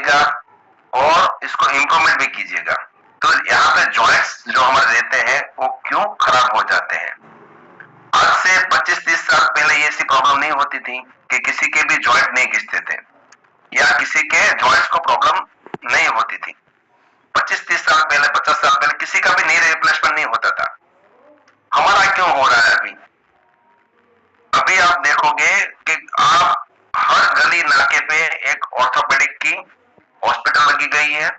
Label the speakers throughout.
Speaker 1: कीजिएगा और इसको इम्प्रूवमेंट भी कीजिएगा। तो यहाँ पे जॉइंट्स जो हमारे रहते हैं वो क्यों खराब हो जाते हैं? आज से 25-30 साल पहले ये ऐसी प्रॉब्लम नहीं होती थी कि किसी के भी जॉइंट नहीं घिसते थे या किसी के जॉइंट्स को प्रॉब्लम नहीं होती थी। 25-30 साल पहले, 50 साल पहले किसी का भी नी रिप्लेसमेंट नहीं होता था। हमारा क्यों हो रहा है अभी? अभी आप देखोगे कि आप हर गली नाके पे एक ऑर्थोपेडिक की हॉस्पिटल लगी गई है।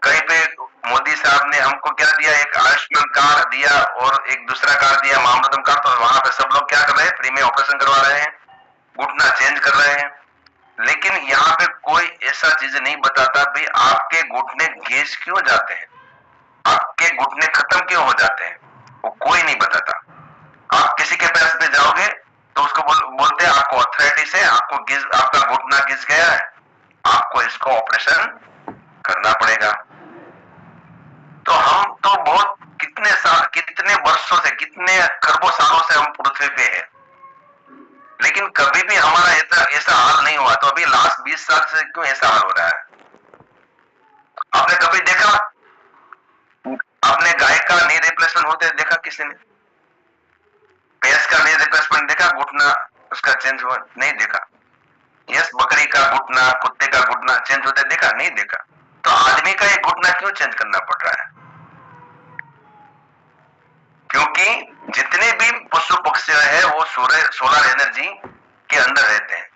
Speaker 1: कहीं पे मोदी साहब ने हमको क्या दिया, एक आयुष्मान कार्ड दिया और एक दूसरा कार्ड दिया मामूदम कार्ड, तो वहां पे सब लोग क्या कर रहे हैं, फ्री में ऑपरेशन करवा रहे हैं, घुटना चेंज कर रहे हैं। लेकिन यहाँ पे कोई ऐसा चीज नहीं बताता भाई आपके घुटने घिस क्यों जाते हैं, आपके घुटने खत्म क्यों हो जाते हैं, वो कोई नहीं बताता। आप किसी के पास में जाओगे तो उसको बोलते हैं आपको आर्थराइटिस है, आपका घुटना घिस गया है, आपको इसको ऑपरेशन करना पड़ेगा। तो हम तो बहुत कितने वर्षों से, कितने खरबों सालों से हम पृथ्वी पे हैं, लेकिन कभी भी हमारा ऐसा हाल नहीं हुआ। तो अभी लास्ट 20 साल से क्यों ऐसा हाल हो रहा है? आपने कभी देखा, आपने गाय का नी रिप्लेसमेंट होते देखा किसी ने? भैंस का नी रिप्लेसमेंट देखा, घुटना उसका चेंज हुआ? नहीं देखा। यस, बकरी का घुटना, कुत्ते का घुटना चेंज होते देखा? नहीं देखा। तो आदमी का एक घुटना क्यों चेंज करना पड़ रहा है? क्योंकि जितने भी पशु पक्षी है वो सोलर एनर्जी के अंदर रहते हैं,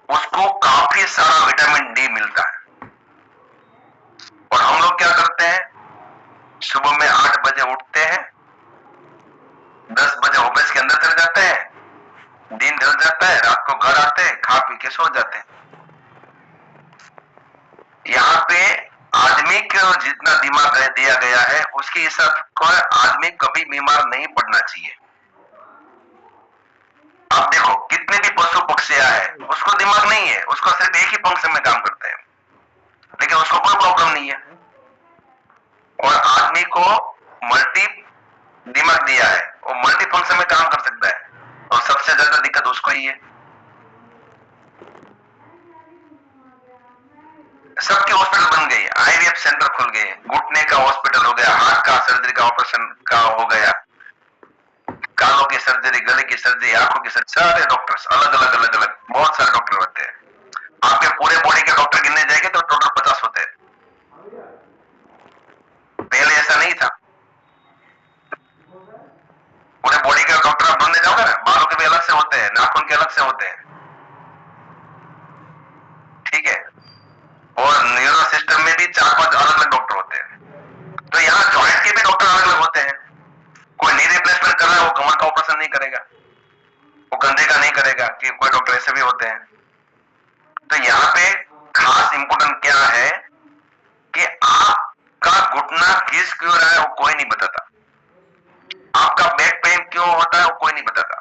Speaker 1: उसको काफी सारा विटामिन डी मिलता है। और हम लोग क्या करते हैं, सुबह में 8 बजे उठते हैं, 10 बजे ऑफिस के अंदर चले जाते हैं, दिन ढल जाता है, रात को घर आते हैं, खा पी के सो जाते हैं। यहाँ पे आदमी को जितना दिमाग दिया गया है उसके हिसाब को आदमी कभी बीमार नहीं पड़ना चाहिए। आप देखो कितने भी पशु पक्षियां हैं, उसको दिमाग नहीं है, उसको सिर्फ एक ही फंक्शन में काम करते हैं, लेकिन उसको कोई प्रॉब्लम नहीं है। और आदमी को मल्टी दिमाग दिया है, वो मल्टी फंक्शन में काम कर सकता है, और सबसे ज्यादा दिक्कत उसको ही है। सबकी हॉस्पिटल बन गई, आईवीएफ सेंटर खुल गए, घुटने का हॉस्पिटल हो गया, हार्ट का सर्जरी का ऑपरेशन का हो गया, कानों की सर्जरी, गले की सर्जरी, आंखों की सर्जरी, सारे डॉक्टर्स अलग अलग बहुत सारे डॉक्टर होते हैं। आपके पूरे बॉडी के डॉक्टर गिनने जाएंगे तो टोटल 50 होते हैं, पहले ऐसा नहीं था। पूरे बॉडी का डॉक्टर आप ढूंढने जाओगे ना, बालों के भी अलग से होते हैं, नाखून के अलग से होते हैं, ठीक है, और न्यूरो सिस्टम में भी 4-5 अलग अलग डॉक्टर होते हैं। तो यहाँ जॉइंट के भी डॉक्टर अलग अलग होते हैं। कोई नी रिप्लेसमेंट कर रहा है वो कमर का ऑपरेशन नहीं करेगा, वो कंधे का नहीं करेगा, कि कोई डॉक्टर ऐसे भी होते हैं। तो यहाँ पे खास इंपोर्टेंट क्या है कि आपका घुटना घिस क्यों रहा है वो कोई नहीं बताता, आपका बैक पेन क्यों होता है वो कोई नहीं बताता।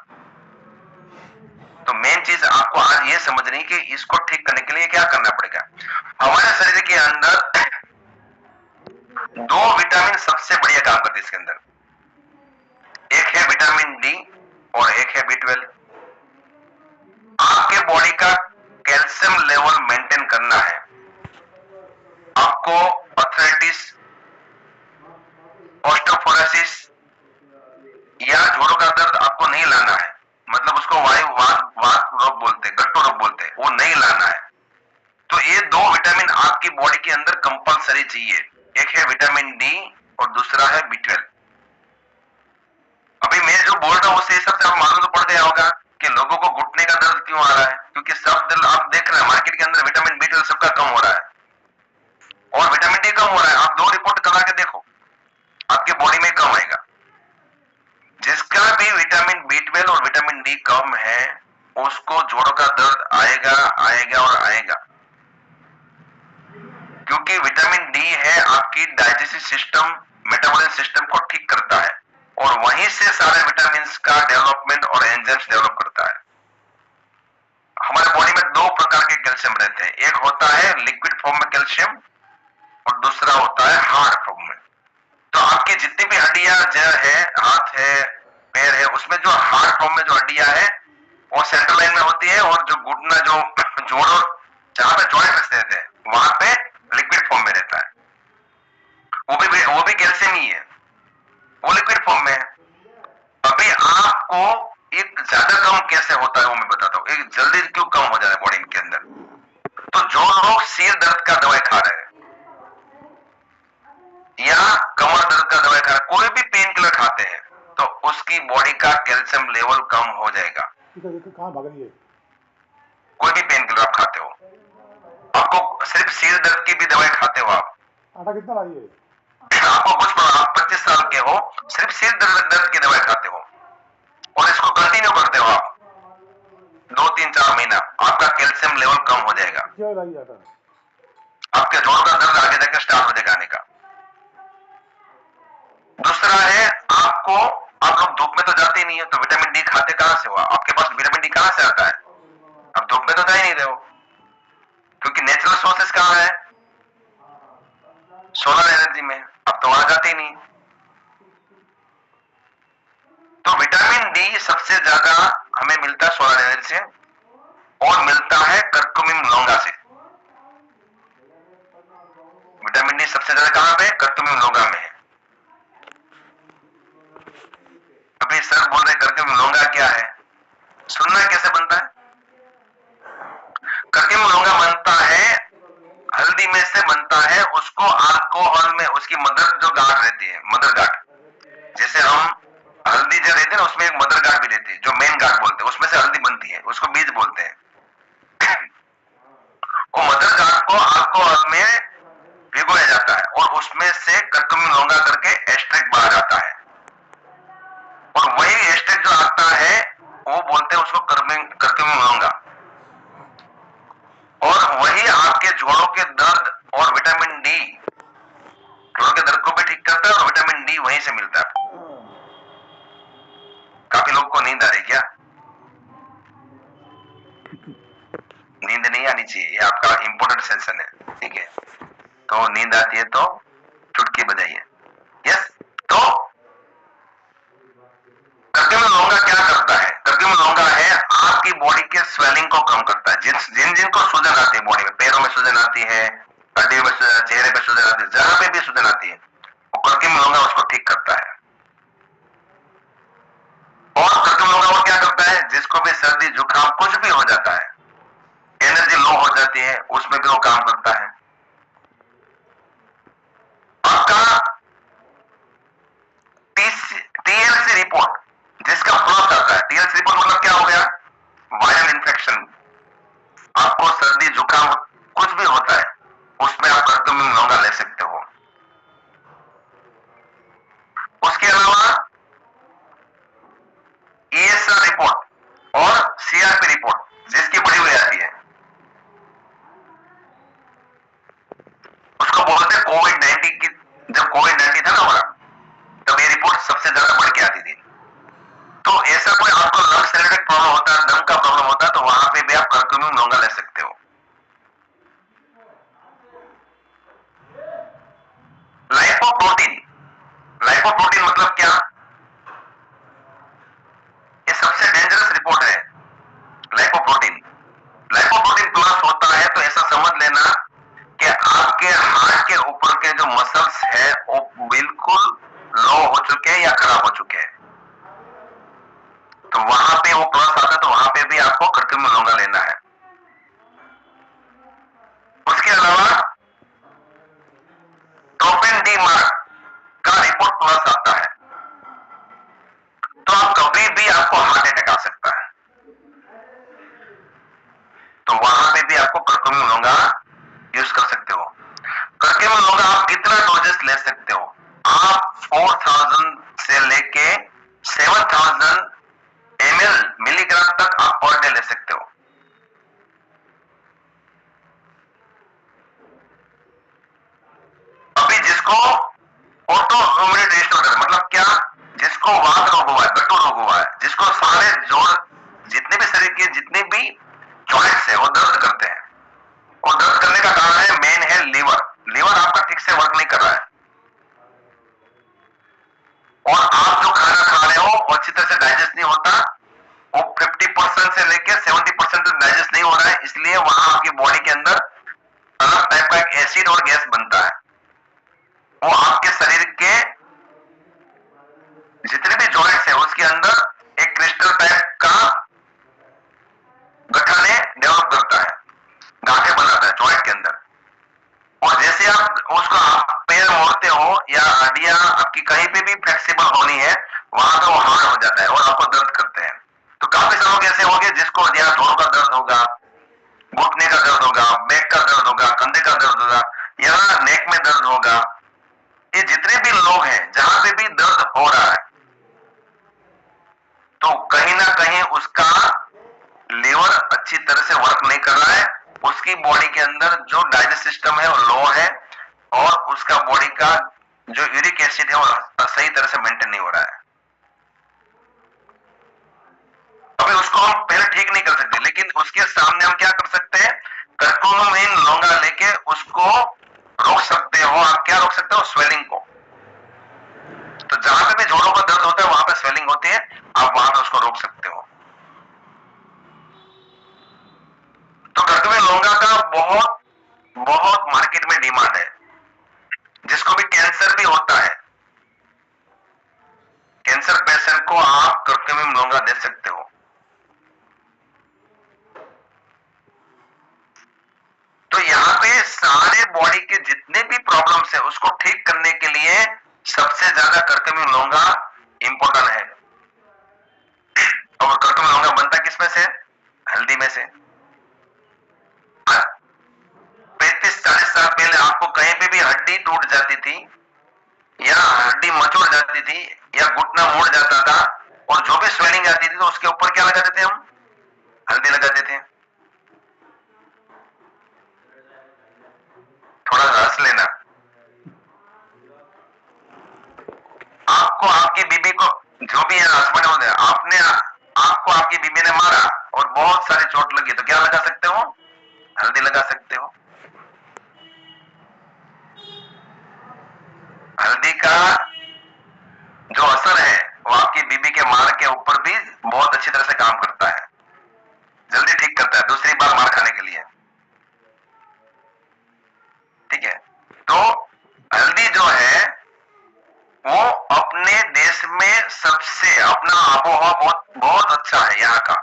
Speaker 1: तो मेन चीज आपको आज ये समझनी कि इसको ठीक करने के लिए क्या करना पड़ेगा। हमारे शरीर के अंदर 2 विटामिन सबसे बढ़िया काम करते हैं इसके अंदर, एक है विटामिन डी और एक है B12। आपके बॉडी का कैल्शियम लेवल मेंटेन करना है, आपको आर्थराइटिस, ऑस्टियोपोरोसिस या जोड़ों का दर्द आपको नहीं लाना है, मतलब उसको वात रोग बोलते हैं, गट्टू रोग बोलते हैं, वो नहीं लाना है। तो ये 2 विटामिन आपकी बॉडी के अंदर कंपलसरी चाहिए, एक है विटामिन डी और दूसरा है B12। अभी मैं जो बोल रहा हूं उससे सबसे आप मालूम तो पड़ गया होगा कि लोगों को घुटने का दर्द क्यों आ रहा है, क्योंकि सब दिल आप देख रहे हैं मार्केट के अंदर विटामिन B12 सबका कम हो रहा है और विटामिन डी कम हो रहा है। आप 2 रिपोर्ट करा के देखो, आपकी बॉडी में कम आएगा। जिसका भी विटामिन B12 और विटामिन डी कम है उसको जोड़ों का दर्द आएगा आएगा और आएगा, क्योंकि विटामिन डी है आपकी डाइजेस्टिव सिस्टम, मेटाबॉलिज्म सिस्टम को ठीक करता है और वहीं से सारे विटामिन का डेवलपमेंट और एंजाइम्स डेवलप करता है। हमारे बॉडी में 2 प्रकार के कैल्शियम रहते हैं, एक होता है लिक्विड फॉर्म में कैल्शियम और दूसरा होता है हार्ड फॉर्म में। तो आपकी जितनी भी हड्डियां जो है, हाथ है, पैर है, उसमें जो हार्ड फॉर्म में जो हड्डियां है वो सेंट्रल लाइन में होती है, और जो घुटना जो जोड़ जहां पे का दवाई खा रहे हैं या कमर दर्द का दवाई खा रहे हैं, कोई भी पेन किलर खाते हैं तो उसकी बॉडी का कैल्शियम लेवल कम हो जाएगा।
Speaker 2: कहाँ भाग रही है?
Speaker 1: कोई भी पेन किलर आप खाते हो, आपको सिर्फ सिर दर्द की भी दवाई खाते हो आप,
Speaker 2: आटा कितना लाई है?
Speaker 1: आपको कुछ आप 25 साल के हो, सिर्फ सिर दर्द की दवाई खाते हो और इसको कंटिन्यू करते हो आप 2-3-4 महीना, आपका कैल्शियम लेवल कम हो जाएगा।
Speaker 2: क्या लाई आटा?
Speaker 1: आपके जोड़ का दर्द आगे जाकर स्टार्ट हो जाएगा आने का। दूसरा है आपको, आप लोग धूप में तो जाते ही नहीं है तो विटामिन डी खाते कहां से हो? आपके पास विटामिन डी कहां से आता है? आप धूप में तो जा ही नहीं रहे हो क्योंकि नेचुरल सोर्सेस कहां है? सोलर एनर्जी में। अब तो वहां जाते ही नहीं। तो विटामिन डी सबसे ज्यादा हमें मिलता है सोलर एनर्जी से और मिलता है कर्कुमिन लौंगा से। विटामिन डी सबसे ज्यादा कहां पे? कर्कुमिन लौंगा में है। अभी सर बोल रहे कर्कुमिन लौंगा क्या है, सुनना कैसे बनता है? कर्कुमिन लौंगा बनता है हल्दी में से बनता है, उसको अल्कोहल में उसकी मदर जो गांठ रहती है, मदर गांठ, जैसे हम हल्दी जो रहती है ना उसमें एक मदर गांठ भी रहती है जो मेन गांठ बोलते हैं, उसमें से हल्दी बनती है, उसको बीज बोलते हैं। वो मदर गांठ को अल्कोहल में भिगोया जाता है और उसमें से कर्कुमिन लौंगा करके एक्सट्रैक्ट बाहर जाता है और वही एक्सट्रैक्ट जो आता है वो बोलते हैं उसको कर्कुमिन लौंगा, और वही आपके जोड़ों के दर्द और विटामिन डी, जोड़ों के दर्द को भी ठीक करता है और विटामिन डी वहीं से मिलता है। काफी लोग को नींद आ रही क्या? नींद नहीं आनी चाहिए, ये आपका इंपॉर्टेंट सेशन है, ठीक है? तो नींद आती है तो चुटकी बजाइए। यस, तो कर्कुमिन लौंगा क्या करता है? कर्कुमिन लौंगा है आपकी बॉडी के स्वेलिंग को कम करता है। जिनको सूजन आती है बॉडी में, पैरों में सूजन आती है, हड्डियों में, चेहरे पे सूजन आती है, जहां पे भी सूजन आती है वो कर्कुमिन लौंगा उसको ठीक करता है। और कर्कुमिन लौंगा वो क्या करता है? जिसको भी सर्दी जुकाम कुछ भी हो जाता है, एनर्जी लो हो जाती है, उसमें भी वो काम करता है। आपका टीएलसी रिपोर्ट जिसका प्लस आता है, टीएलसी रिपोर्ट मतलब क्या हो गया? वायरल इन्फेक्शन, आपको सर्दी जुकाम कुछ भी होता है उसमें आप कर्कुमिन लौंगा ले सकते हो। उसके अलावा ईएसआर रिपोर्ट और सीआरपी रिपोर्ट जिसकी बड़ी हुई आती है, उसको बोलते हैं कोविड-19 की। जब कोविड-19 था ना हमारा, तब ये रिपोर्ट सबसे ज्यादा बढ़ के आती थी। तो ऐसा कोई आपको लंग्स से रिलेटेड प्रॉब्लम होता है, दम का प्रॉब्लम होता है, तो वहां पे भी आप कर्कुमिन लौंगा ले सकते हो। लाइपोप्रोटीन, लाइपोप्रोटीन मतलब क्या? ये सबसे डेंजरस रिपोर्ट है लाइपोप्रोटीन। लाइपोप्रोटीन प्लस होता है तो ऐसा समझ लेना कि आपके हार्ट के ऊपर के जो मसल्स है वो बिल्कुल लो हो चुके हैं या खराब हो चुके हैं, तो वहां पे वो प्लस आता है, तो वहां पे भी आपको कर्कुमिन लौंगा लेना है। उसके अलावा ट्रोपिन डी मार्क का रिपोर्ट प्लस आता है, तो आप कभी भी आपको हार्ट अटैक आ सकता है, तो वहां पे भी आपको कर्कुमिन लौंगा यूज कर सकते हो। कर्कुमिन लौंगा आप कितना डोजेस ले सकते हो? आप 4000 से लेके 7000 मिलीग्राम तक आप पर डे ले सकते हो। अभी जिसको ऑटो इम्यूनिटी डिसऑर्डर मतलब क्या? जिसको वात रोग हुआ है, गट्टू रोग हुआ है, जिसको सारे जोड़ जितने भी शरीर के जितने भी जॉइंट्स है वो दर्द करते हैं, और दर्द करने का कारण है मेन है लीवर। लीवर आपका ठीक से वर्क नहीं कर रहा है और आप जो खाना खा रहे हो अच्छी तरह से डाइजेस्ट नहीं होता, वो 50% से लेकर 70% तक डाइजेस्ट नहीं हो रहा है, इसलिए वहां आपकी बॉडी के अंदर अलग टाइप का एक एसिड और गैस बनता है। वो आपके शरीर के जितने भी जॉइंट्स है उसके अंदर एक क्रिस्टल टाइप का गठन डेवलप करता है, गांठें बनाता है जॉइंट के अंदर, कहीं पे भी फ्लेक्सिबल होनी है वहां पे वो हार्ड हो जाता है और आपको दर्द करते हैं। तो काफी सारे लोग ऐसे होंगे जिसको यहाँ जोड़ों का दर्द होगा, घुटने का दर्द होगा, बैक का दर्द होगा, कंधे का दर्द होगा, यहाँ नेक में दर्द होगा। ये जितने भी लोग हैं जहां पे भी दर्द हो रहा है तो कहीं ना कहीं उसका लीवर अच्छी तरह से वर्क नहीं कर रहा है, उसकी बॉडी के अंदर जो डाइजेस्ट सिस्टम है वो लो है और उसका बॉडी का जो यूरिक एसिड है वो सही तरह से मेंटेन नहीं हो रहा है। अभी उसको हम पहले ठीक नहीं कर सकते, लेकिन उसके सामने हम क्या कर सकते हैं, कर्कुमिन लौंगा लेके उसको रोक सकते हो। आप क्या रोक सकते हो, स्वेलिंग को। तो जहां पे भी जोड़ों का दर्द होता है वहां पे स्वेलिंग होती है, आप वहां पे उसको रोक सकते हो। तो कर्कुमिन लौंगा का बहुत बहुत मार्केट में डिमांड है। जिसको भी कैंसर भी होता है, कैंसर पेशेंट को आप कर्कुमिन लौंगा दे सकते हो। तो यहाँ पे सारे बॉडी के जितने भी प्रॉब्लम्स है उसको ठीक करने के लिए सबसे ज्यादा कर्कुमिन लौंगा इंपॉर्टेंट है। और कर्कुमिन लौंगा बनता किसमें से, हल्दी में से। 35-40 साल पहले आपको कहीं पे भी हड्डी टूट जाती थी या हड्डी मचोड़ जाती थी या घुटना मुड़ जाता था और जो भी स्वेलिंग आती थी तो उसके ऊपर क्या लगाते थे हम, हल्दी लगाते थे। थोड़ा हंस लेना। आपको आपकी बीबी को, जो भी है हस्बैंड होते हैं, आपने आपको आपकी बीबी ने मारा और बहुत सारी चोट लगी तो क्या लगा सकते हो, हल्दी लगा सकते हो। हल्दी का जो असर है वो आपकी बीबी के मार के ऊपर भी बहुत अच्छी तरह से काम करता है, जल्दी ठीक करता है दूसरी बार मार खाने के लिए। ठीक है, तो हल्दी जो है वो अपने देश में सबसे, अपना आबोहवा बहुत बहुत अच्छा है यहाँ का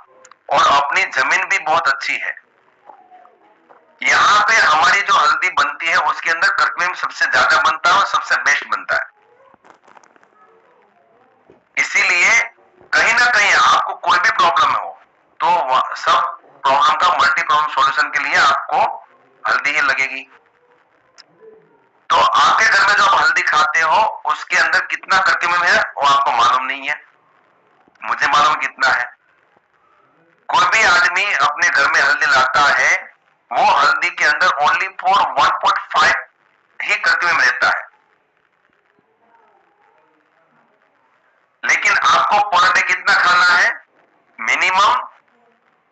Speaker 1: और अपनी जमीन भी बहुत अच्छी है। यहाँ पे हमारी जो हल्दी बनती है उसके अंदर कर्कुमिन सबसे ज्यादा बनता है और सबसे बेस्ट बनता है। इसीलिए कहीं ना कहीं आपको कोई भी प्रॉब्लम हो तो सब प्रॉब्लम का मल्टी प्रॉब्लम सॉल्यूशन के लिए आपको हल्दी ही लगेगी। तो आपके घर में जो आप हल्दी खाते हो उसके अंदर कितना कर्कुमिन है वो आपको मालूम नहीं है, मुझे मालूम कितना है। कोई भी आदमी अपने घर में हल्दी लाता है वो हल्दी के अंदर ओनली फॉर 1.5 ही कर्कुमिन रहता है, लेकिन आपको पर डे कितना खाना है, मिनिमम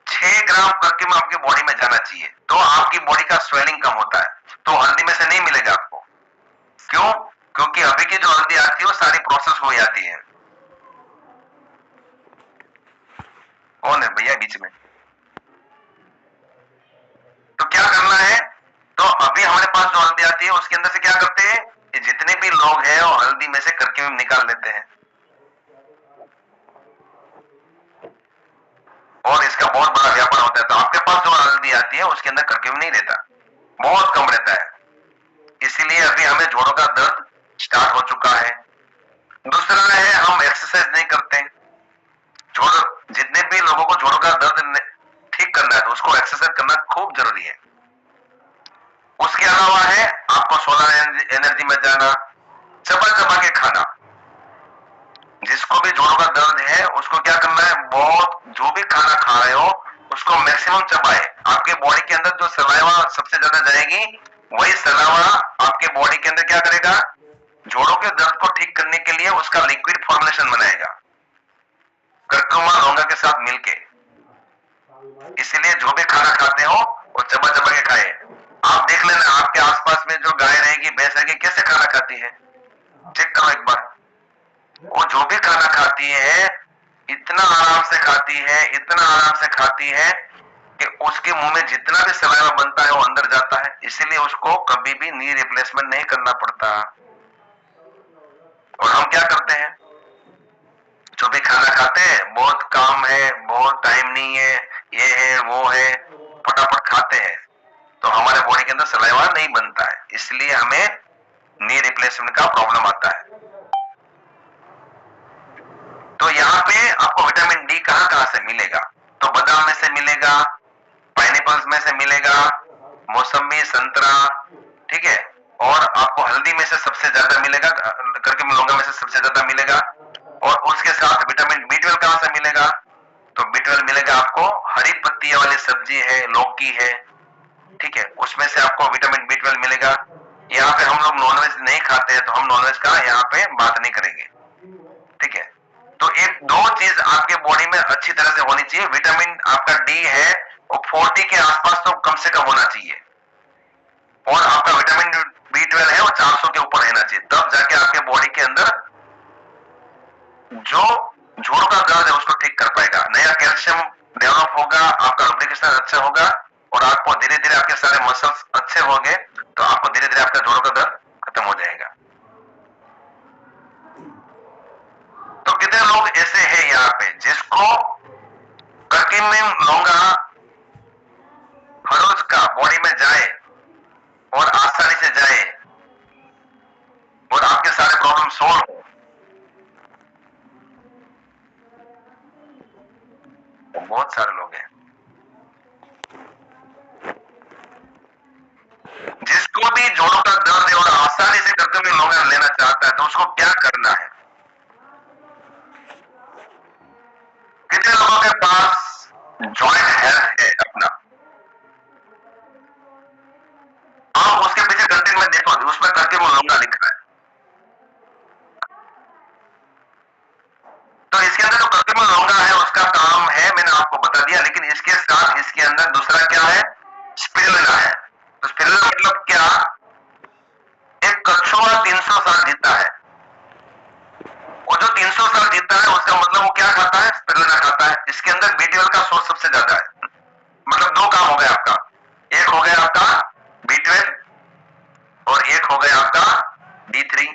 Speaker 1: 6 ग्राम कर्कुमिन आपकी बॉडी में जाना चाहिए तो आपकी बॉडी का स्वेलिंग कम होता है। तो हल्दी में से नहीं मिलेगा आपको। क्यों, क्योंकि अभी की जो हल्दी आती है वो सारी प्रोसेस हो जाती है। कौन है भैया बीच में, तो क्या करना है, तो अभी हमारे पास जो हल्दी आती है उसके अंदर से क्या करते हैं, जितने भी लोग हैं वो हल्दी में से कर्कुमिन निकाल लेते हैं और इसका बहुत बड़ा व्यापार होता है। तो आपके पास जो हल्दी आती है उसके अंदर कर्कुमिन नहीं रहता, बहुत कम रहता है। इसीलिए अभी हमें जोड़ों का दर्द स्टार्ट हो चुका है। दूसरा है हम एक्सरसाइज नहीं करते। जोड़ जितने भी लोगों को जोड़ों का दर्द ठीक करना है तो उसको एक्सरसाइज करना खूब जरूरी है। उसके अलावा है आपको सोलर एनर्जी में जाना, चबा चबा के खाना। जिसको भी जोड़ों का दर्द है उसको क्या करना है, बहुत जो भी खाना खा रहे हो उसको मैक्सिमम चबाए। आपके बॉडी के अंदर जो सलाइवा सबसे ज्यादा जाएगी वही सलाइवा आपके बॉडी के अंदर क्या करेगा, जोड़ों के दर्द को ठीक करने के लिए उसका लिक्विड फॉर्मुलेशन बनाएगा कर्कुमिन लौंगा के साथ मिलके। इसीलिए जो भी खाना खाते हो वो चबा चबा के खाए। आप देख लेना आपके आसपास में जो गाय रहेगी भैंस रहेगी कैसे खाना खाती है, चेक करो एक बार। वो जो भी खाना खाती है इतना आराम से खाती है, इतना आराम से खाती है कि उसके मुंह में जितना भी सलाइवा बनता है वो अंदर जाता है। इसीलिए उसको कभी भी नी रिप्लेसमेंट नहीं करना पड़ता। और हम क्या करते हैं, जो भी खाना खाते हैं बहुत काम है, बहुत टाइम नहीं है, ये है वो है, फटाफट खाते हैं तो हमारे बॉडी के अंदर सलाइवा नहीं बनता है, इसलिए हमें नी रिप्लेसमेंट का प्रॉब्लम आता है। कहां कहां से मिलेगा? तो बादाम में से मिलेगा, पाइनएप्पल्स में से मिलेगा, मौसमी, संतरा, ठीक है, और आपको हल्दी में से सबसे ज्यादा मिलेगा, करके लौंगा में से सबसे ज्यादा मिलेगा। और उसके साथ विटामिन B12 कहां से मिलेगा? तो B12 मिलेगा आपको हरी पत्तियां वाली सब्जी है, लौकी है, ठीक है, उसमें से आपको विटामिन B12 मिलेगा। यहाँ पे हम लोग नॉनवेज नहीं खाते हैं तो हम नॉनवेज का यहाँ पे बात नहीं करेंगे, ठीक है। तो एक दो चीज आपके बॉडी में अच्छी तरह से होनी चाहिए। विटामिन आपका डी है वो 40 के आसपास तो कम से कम होना चाहिए, और आपका विटामिन B12 है वो 400 के ऊपर रहना चाहिए, तब जाके आपके बॉडी के अंदर जो जोड़ों का दर्द है उसको ठीक कर पाएगा, नया कैल्शियम डेवलप होगा, आपका लुब्रिकेशन अच्छा होगा, और आपको धीरे धीरे आपके सारे मसल्स अच्छे होंगे तो आपको धीरे धीरे आपका जोड़ों का दर्द खत्म हो जाएगा। तो कितने लोग ऐसे हैं यहाँ पे जिसको कर्क्यूमिन लौंगा हर रोज का बॉडी में जाए और आसानी से जाए और आपके सारे प्रॉब्लम सॉल्व हो? बहुत सारे लोग हैं। जिसको भी जोड़ों का दर्द है और आसानी से कर्क्यूमिन लौंगा लेना चाहता है तो उसको क्या करना है? कितने लोगों के पास जॉइंट हेल्थ है अपना? आप उसके पीछे कंटेंट में देखो, उसमें कर्क्यूमिन लौंगा लिखा है। तो इसके अंदर जो कर्क्यूमिन लौंगा है उसका काम है मैंने आपको बता दिया, लेकिन इसके साथ इसके अंदर दूसरा क्या है? स्पिरुलिना है। तो स्पिरुलिना मतलब क्या? एक कछुआ 300 साल जीता है, और जो 300 साल जीता है उसका मतलब वो क्या खाता है? स्पिरुलिना खाता है। इसके अंदर B12 का सोर्स सबसे ज्यादा है। मतलब दो काम हो गया आपका, एक हो गया आपका B12 और एक हो गया आपका D3,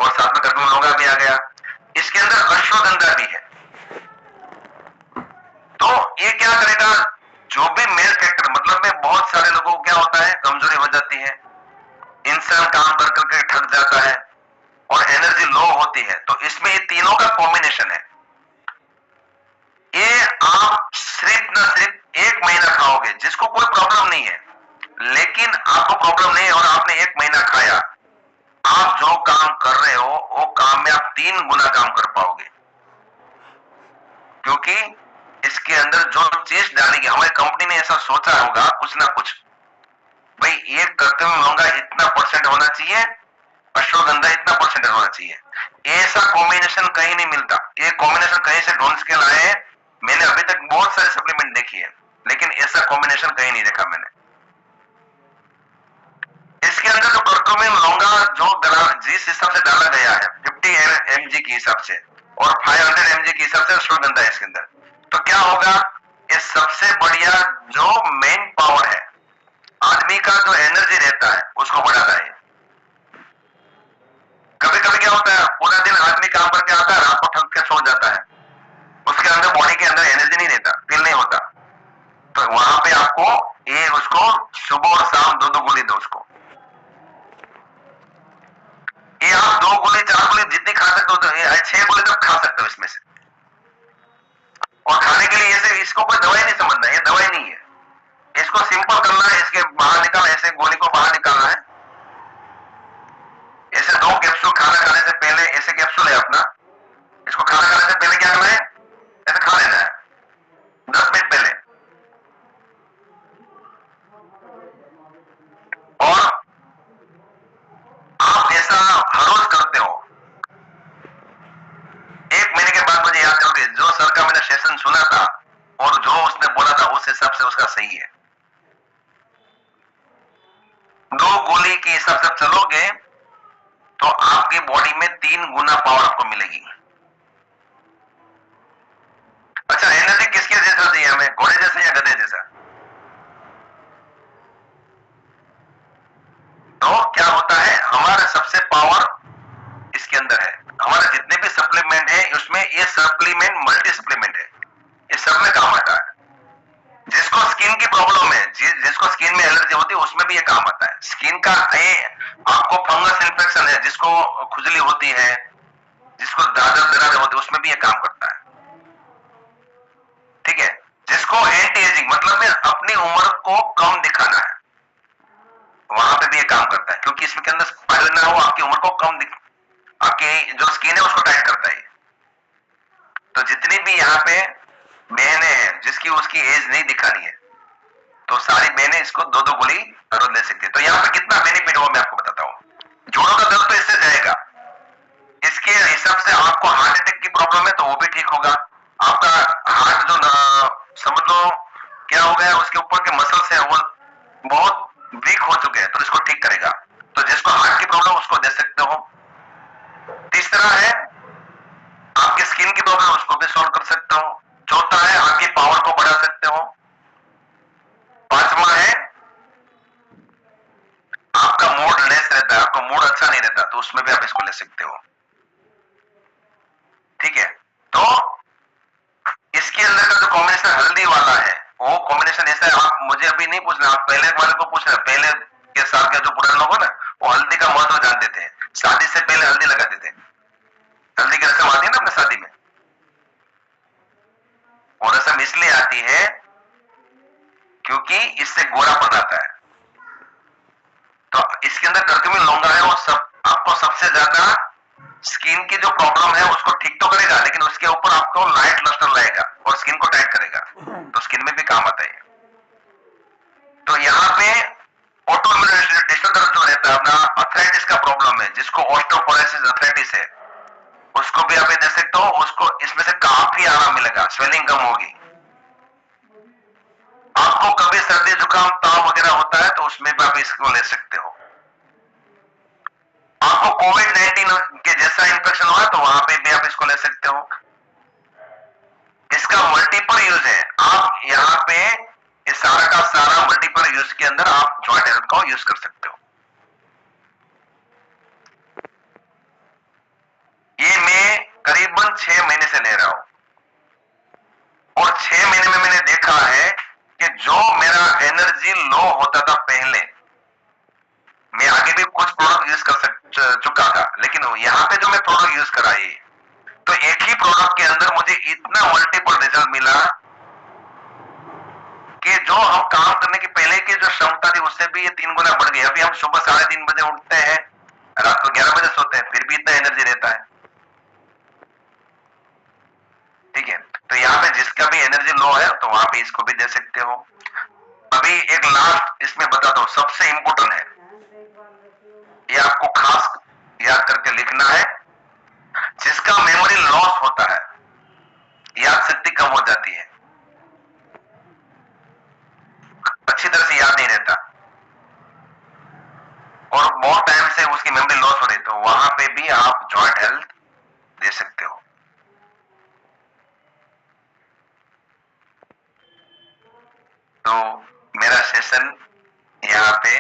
Speaker 1: और साथ में कर्क्यूमिन लौंगा भी आ गया। इसके अंदर अश्वगंधा भी है। तो ये क्या करेगा? जो भी मेल फैक्टर, मतलब में बहुत सारे लोगों को क्या होता है, कमजोरी हो जाती है, इंसान काम कर करके थक जाता है और एनर्जी लो होती है, तो इसमें ये तीनों का कॉम्बिनेशन है। ये आप सिर्फ ना सिर्फ 1 महीना खाओगे, जिसको कोई प्रॉब्लम नहीं है, लेकिन आपको प्रॉब्लम नहीं है और आपने 1 महीना खाया, आप जो काम कर रहे हो वो काम में आप 3 गुना काम कर पाओगे, क्योंकि इसके अंदर जो चीज डालेगी, हमारी कंपनी ने ऐसा सोचा होगा कुछ ना कुछ, भाई ये कर्क्यूमिन लौंगा इतना परसेंट होना चाहिए, अश्वगंधा इतना परसेंट होना चाहिए। ऐसा कॉम्बिनेशन कहीं नहीं मिलता, ये कॉम्बिनेशन कहीं से ढूंढ के लाए हैं। मैंने अभी तक बहुत सारे सप्लीमेंट देखी है, लेकिन ऐसा कॉम्बिनेशन कहीं नहीं देखा मैंने। इसके अंदर जो कर्क्यूमिन लौंगा जो जिस हिसाब से डाला गया है 50 mg के हिसाब से और 500 mg के हिसाब से अश्वगंधा है इसके अंदर, तो क्या होगा? ये सबसे बढ़िया जो मेन पावर है, आदमी का जो एनर्जी रहता है उसको बढ़ाता है। कभी कभी क्या होता है, पूरा दिन आदमी काम करके आता है, रात को थक के सो जाता है, उसके अंदर बॉडी के अंदर एनर्जी नहीं रहता, फील नहीं होता, तो वहां पे आपको ये उसको सुबह और शाम 2-2 गोली दो उसको। ये आप 2 गोली 4 गोली जितनी खा सकते हो, तो 6 गोली तक खा सकते हो इसमें से। और खाने के लिए ऐसे इसको कोई दवाई नहीं समझना, ये दवाई नहीं है, इसको सिंपल करना है, इसके बाहर निकालना, ऐसे गोली को बाहर निकालना है। ऐसे 2 कैप्सूल खाना खाने से पहले, ऐसे कैप्सूल है अपना, इसको खाना खाने से पहले क्या करना है? ऐसे खा लेना है 10 मिनट पहले, और आप ऐसा हर रोज करते हो। 1 महीने के बाद मुझे याद करोगे जो सर का मैंने सेशन सुना था और जो उसने बोला था उस हिसाब से उसका सही है। 2 गोली के हिसाब से चलोगे तो आपकी बॉडी में 3 गुना पावर आपको मिलेगी। अच्छा, एनर्जी किसके जैसा चाहिए हमें, घोड़े जैसे या गधे जैसा? तो क्या होता है, हमारा सबसे पावर इसके अंदर है। हमारे जितने भी सप्लीमेंट है उसमें ये सप्लीमेंट मल्टी सप्लीमेंट है, ये सब में काम आता है। जिसको स्किन की प्रॉब्लम है, जिसको स्किन में एलर्जी होती है उसमें भी ये काम आता है। स्किन का ये आपको फंगस इन्फेक्शन है, जिसको खुजली होती है, जिसको दादर दरार होती है, उसमें भी ये काम करता है। जिसको एंटी एजिंग मतलब में अपनी उम्र को कम दिखाना है, वहां पे भी ये काम करता है, क्योंकि इसमें के अंदर स्पाइरुलिना वो आपकी उम्र को कम आपकी जो स्किन है उसको टाइट करता है। तो जितनी भी यहाँ पे बहनें हैं जिसकी उसकी एज नहीं दिखानी है, तो सारी बहनें इसको 2-2 गोली रोज ले सकती है। तो यहाँ पे कितना बेनिफिट हुआ मैं आपको बताता हूँ। जोड़ों का दर्द तो इससे जाएगा, इसके हिसाब से आपको हार्ट अटैक की प्रॉब्लम है तो वो भी ठीक होगा। आपका हार्ट जो समझ लो क्या हो गया, उसके ऊपर के मसल्स है वो बहुत वीक हो चुके हैं, तो इसको ठीक करेगा। तो जिसको हार्ट की प्रॉब्लम उसको दे सकते हो। तीसरा है आपकी स्किन की प्रॉब्लम, उसको भी सॉल्व कर सकते हो। चौथा है आपकी पावर को बढ़ा सकते हो। पांचवा है आपका मूड लेस रहता है, आपका मूड अच्छा नहीं रहता, तो उसमें भी आप इसको ले सकते हो। ठीक है, तो इसके अंदर का जो कॉम्बिनेशन हल्दी वाला है वो कॉम्बिनेशन ऐसा है, आप मुझे अभी नहीं पूछना, आप पहले वाले को पूछना। पहले के साल के जो पुराने लोग हो ना, वो हल्दी का महत्व जानते थे, शादी से पहले हल्दी लगाते थे। हल्दी की रस्म आती है ना अपने शादी में, वो रस्म इसलिए आती है क्योंकि इससे गोरा पड़ जाता है। तो इसके अंदर कर्क्यूमिन लौंगा है, वो सब आपको सबसे ज्यादा स्किन की जो प्रॉब्लम है उसको ठीक तो करेगा, लेकिन उसके ऊपर आपको लाइट लस्टर लाएगा और स्किन को टाइट करेगा, तो स्किन में भी काम आता है। तो यहाँ पे ऑटोइम्यून डिसऑर्डर जो रहता है, अपना अर्थराइटिस का प्रॉब्लम है, जिसको ऑस्टियोपोरोसिस अर्थराइटिस है, उसको भी आप दे सकते हो। उसको इसमें से काफी आराम मिलेगा, स्वेलिंग कम होगी। आपको कभी सर्दी जुकाम ताव वगैरह होता है तो उसमें भी आप इसको ले सकते हो। आपको कोविड-19 के जैसा इंफेक्शन हुआ तो वहां पे भी आप इसको ले सकते हो। इसका मल्टीपल यूज है, आप यहाँ पे इस सारा का सारा मल्टीपल यूज के अंदर आप जॉइंट हेल्थ को यूज कर सकते हो। ये मैं करीबन 6 महीने से ले रहा हूं और 6 महीने में मैंने देखा है कि जो मेरा एनर्जी लो होता था पहले, मैं आगे भी कुछ प्रोडक्ट यूज कर चुका था, लेकिन यहाँ पे जो मैं प्रोडक्ट यूज कराई तो एक ही प्रोडक्ट के अंदर मुझे इतना मल्टीपल रिजल्ट मिला कि जो हम काम करने की पहले की जो क्षमता थी उससे भी ये 3 गुना बढ़ गई। अभी हम सुबह 3:30 बजे उठते हैं, रात को 11 बजे सोते हैं, फिर भी इतना एनर्जी रहता है। ठीक है, तो यहाँ पे जिसका भी एनर्जी लो है तो वहां पे इसको भी दे सकते हो। अभी एक लास्ट इसमें बताता हूं, सबसे इंपोर्टेंट है, ये आपको खास याद करके लिखना है। जिसका मेमोरी लॉस होता है, याद शक्ति कम हो जाती है, अच्छी तरह से याद नहीं रहता और बहुत टाइम से उसकी मेमोरी लॉस हो रही, तो वहां पे भी आप जॉइंट हेल्थ दे सकते हो। तो मेरा सेशन यहाँ पे